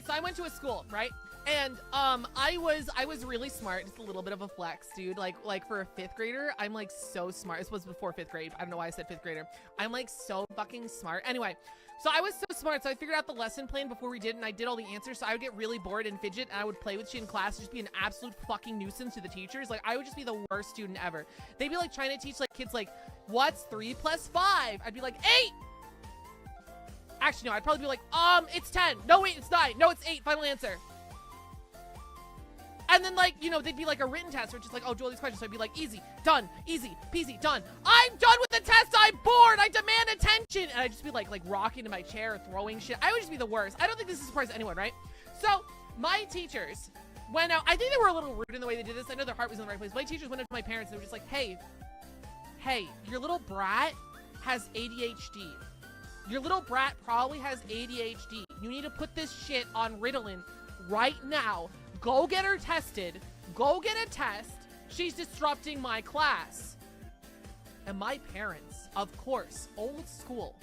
So I went to a school, right? And I was really smart. Just a little bit of a flex, dude. Like for a 5th grader, I'm like so smart. This was before 5th grade. I don't know why I said 5th grader. I'm like so fucking smart. Anyway, so I was so smart. So I figured out the lesson plan before we did, and I did all the answers. So I would get really bored and fidget, and I would play with shit in class, just be an absolute fucking nuisance to the teachers. Like I would just be the worst student ever. They'd be like trying to teach like kids like, what's 3 plus 5? I'd be like 8. Actually, no, I'd probably be like, it's 10. No, wait, it's 9. No, it's 8. Final answer. And then, like, you know, they'd be like a written test, which is like, oh, do all these questions. So I'd be like, easy, done, easy, peasy, done. I'm done with the test. I'm bored. I demand attention. And I'd just be like rocking in my chair, throwing shit. I would just be the worst. I don't think this is a surprise to anyone, right? So my teachers went out. I think they were a little rude in the way they did this. I know their heart was in the right place. My teachers went up to my parents and they were just like, hey, your little brat has ADHD. Your little brat probably has ADHD. You need to put this shit on Ritalin right now. Go get her tested. Go get a test. She's disrupting my class. And my parents, of course, old school,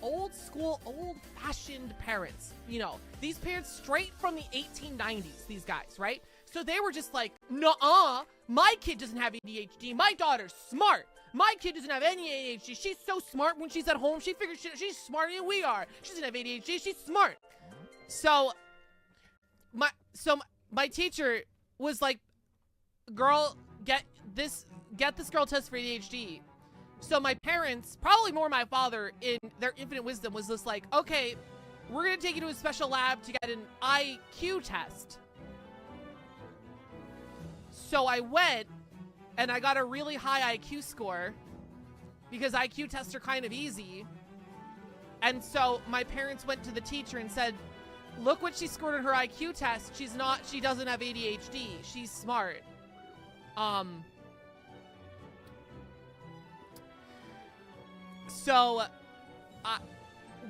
old-fashioned parents. You know, these parents straight from the 1890s, these guys, right? So they were just like, nuh-uh, my kid doesn't have ADHD. My daughter's smart. My kid doesn't have any ADHD. She's so smart when she's at home. She figures shit. She's smarter than we are. She doesn't have ADHD. She's smart. So my teacher was like, girl, get this girl test for ADHD. So my parents, probably more my father in their infinite wisdom, was just like, okay, we're going to take you to a special lab to get an IQ test. So I went and I got a really high IQ score because IQ tests are kind of easy. And so my parents went to the teacher and said, look what she scored on her IQ test. She doesn't have ADHD. She's smart. So,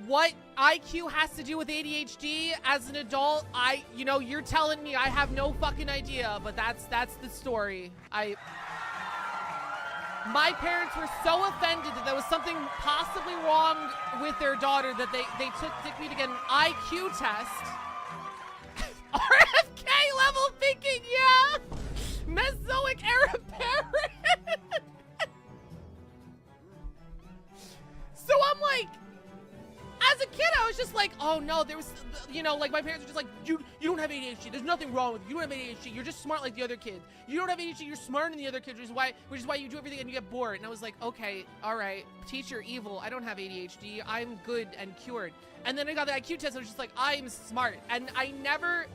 what IQ has to do with ADHD as an adult, you're telling me I have no fucking idea, but that's the story. My parents were so offended that there was something possibly wrong with their daughter that they took me to get an IQ test. RFK level thinking, yeah! Mesozoic era parent! So I'm like, as a kid, I was just like, oh no, there was, like my parents were just like, you don't have ADHD. There's nothing wrong with you. You don't have ADHD. You're just smart like the other kids. You don't have ADHD. You're smarter than the other kids, which is why you do everything and you get bored. And I was like, okay, all right, teacher evil. I don't have ADHD. I'm good and cured. And then I got the IQ test. And I was just like, I'm smart. And I never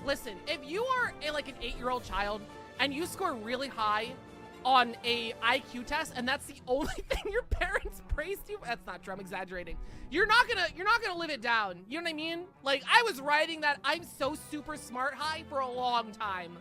listen, if you are like an 8-year-old child and you score really high on a IQ test, and that's the only thing your parents praised you. That's not true. I'm exaggerating. You're not gonna live it down. You know what I mean? Like I was riding that I'm so super smart high for a long time.